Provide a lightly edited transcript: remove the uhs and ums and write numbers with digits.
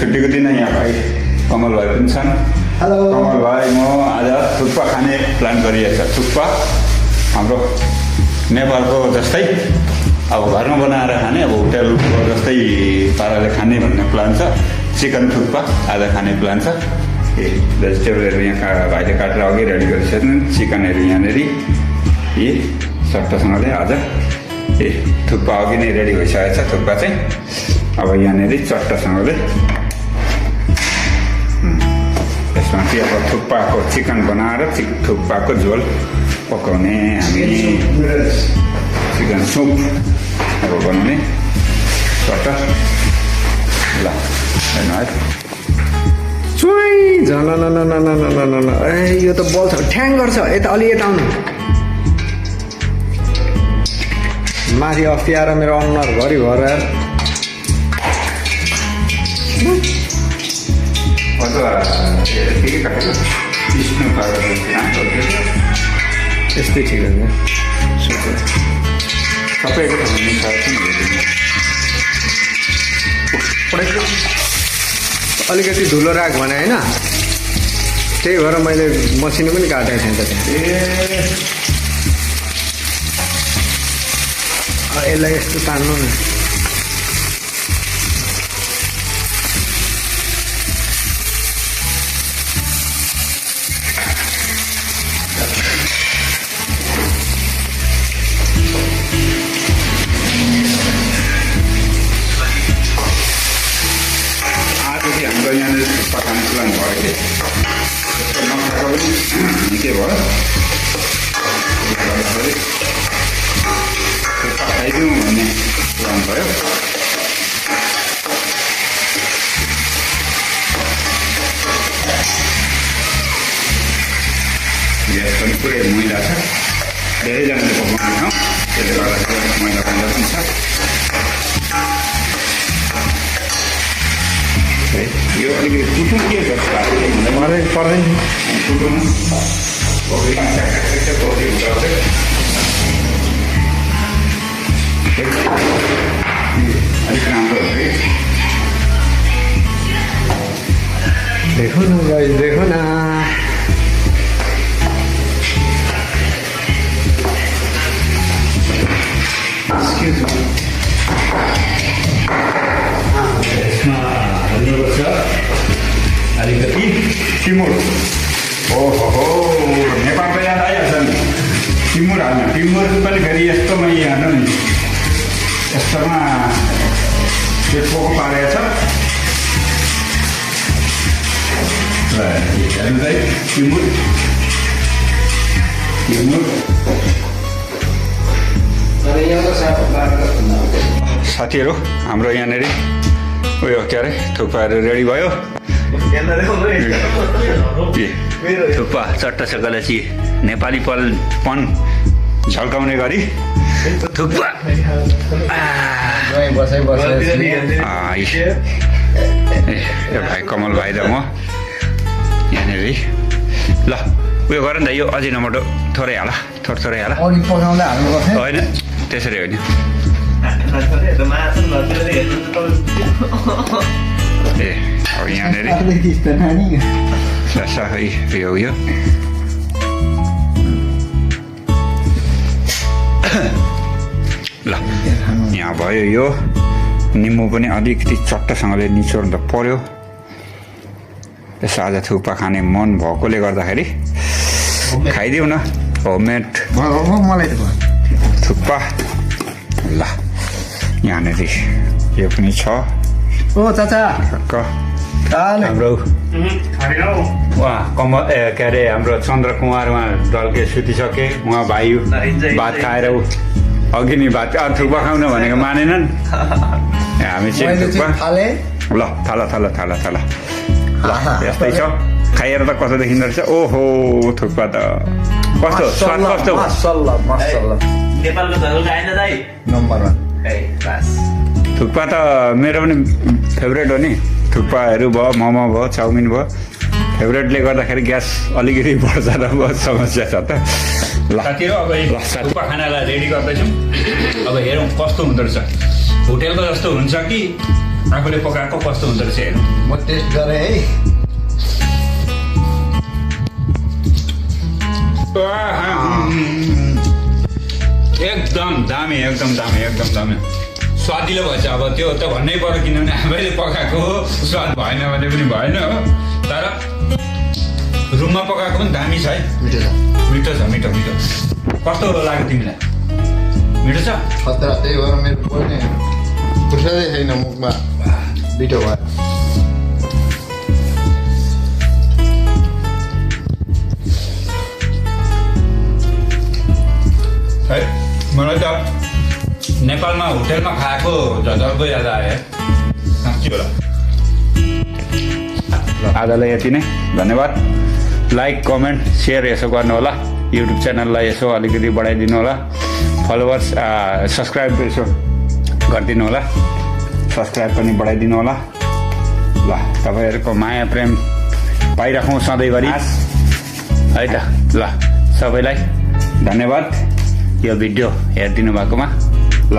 छुट्टीको दिन यहाँ भाइ कमल भाइ पनि छन्। हेलो कमल भाइ, म आज थुक्पा खाने प्लान गरिएको छ। थुक्पा हाम्रो नेपालको जस्तै अब घरमा बनाएर खाने, अब होटेलको जस्तै पाराले खाने भन्ने प्लान छ। चिकन थुक्पा आज खाने प्लान छ। भेजिटेबलहरू यहाँ भाइले काटेर अघि रेडी गरिसक्नु। चिकनहरू यहाँनिर यी सट्टासँगले आज थुक्पा अघि नै रेडी भइसकेको छ। थुक्पा चाहिँ अब यहाँनिर चट्टासँगले यसमा चाहिँ अब थुक्पाको चिकन बनाएर थुक्पाको झोल पकाउने हामी। चिकन सुप अब बनाउने चट्टा। ल हेर्नु है, चुई झन ए यो त बल छ, ठ्याङ गर्छ। यता अलि यता आउनु। माथि अफ्याएर मेरो अनुहार घरि भएर यस्तै ठिक सबैको अलिकति धुलो राख भने होइन, त्यही भएर मैले मसिनो पनि काटेको थिएँ त त्यहाँ। यसलाई यस्तो तान्नु न। हाम्रो यहाँनिर थुक्पा खाने प्लान भयो कि नखाएको पनि निकै भयो। थुक्पा खाइदिउँ भन्ने प्लान भयो। ग्यास पनि पुरै मैला छ, धेरैजनाले पकाउने ठाउँ, त्यसले गर्दाखेरि मैला पनि छ। यो अलिकति टुटु के गर्छ पर्दैन टुटुमा अलिक राम्रो हो कि। देखो न गाइस, देखो न। यसमा हाल्नुपर्छ अलिकति टिमुर। ओहो, नेपालको याद आइहाल्छ नि। टिमुर हाल्नु, टिमुर पनि फेरि यस्तोमा हाल्नु नि, यस्तोमा त्यो पोको पारेको छ। ल हेर्नु चाहिँ टिमुर टिमुर साथीहरू, हाम्रो यहाँनिर उयो के अरे थुक्पाहरू रेडी भयो। थुक्पा चट्टा सकलची नेपालीपन झल्काउने गरी थुक्पा। भाइ कमल भाइ र म यहाँनिर। ल उयो गर नि त, यो अझै नमटो थोरै हाल, थोरै हाल। होइन त्यसरी होइन, ए अब यहाँनिर यो ल यहाँ भयो। यो निम्बु पनि अलिकति चट्टसँगले निचोर्दा पर्यो। यसो आज थुक्पा खाने मन भएकोले गर्दाखेरि खाइदिउँ न होममेड थुक्पा। ल यहाँनिर यो पनि छ। ओ चाचा हाम्रो उहाँ कमल के अरे हाम्रो चन्द्रकुमार उहाँ ढल्के सुतिसके। उहाँ भाइ भात खाएर अघि नै भात थुक्पा खाउन भनेको मानेनन्। हामी चाहिँ थुक्पा ल थाल यस्तै छ। खाएर त कस्तो देखिँदो रहेछ। ओहो थुक्पा त कस्तो स्वाद कस्तो थुक्पा त मेरो पनि फेभरेट हो नि। थुक्पाहरू भयो, मोमो भयो, चाउमिन भयो, फेभरेटले गर्दाखेरि ग्यास अलिकति बढ्छ र बहुत समस्या छ त। ल साथीहरू, अब थुक्पा खानालाई रेडी गर्दैछौँ। अब हेरौँ कस्तो हुँदो रहेछ, होटेलको जस्तो हुन्छ कि आफूले पकाएको कस्तो हुँदो रहेछ हेर्नु। म टेस्ट गरेँ है। एकदम दामी एकदम दामी एकदम दामी स्वादिलो भएछ। अब त्यो त भन्नै पर्यो किनभने आफैले पकाएको स्वाद भएन भने पनि भएन हो। तर रुममा पकाएको पनि दामी छ है। मिठो छ मिठो मिठो। कस्तो लाग्यो तिमीलाई? मिठो छ? खतरा। त्यही भएर मेरो बोल्ने फुर्सदै छैन मुखमा मिठो भयो। है मलाई त नेपालमा होटेलमा खाएको झझल्को याद आयो साँच्ची होला। आजलाई यति नै, धन्यवाद। लाइक कमेन्ट सेयर यसो गर्नु होला। युट्युब च्यानललाई यसो अलिकति बढाइदिनु होला। फलोवर्स सब्सक्राइब यसो गरिदिनु होला। सब्सक्राइब पनि बढाइदिनु होला। ल तपाईँहरूको माया प्रेम पाइराखौँ सधैँभरि है त। ल सबैलाई धन्यवाद यो भिडियो हेरिदिनु भएकोमा। ल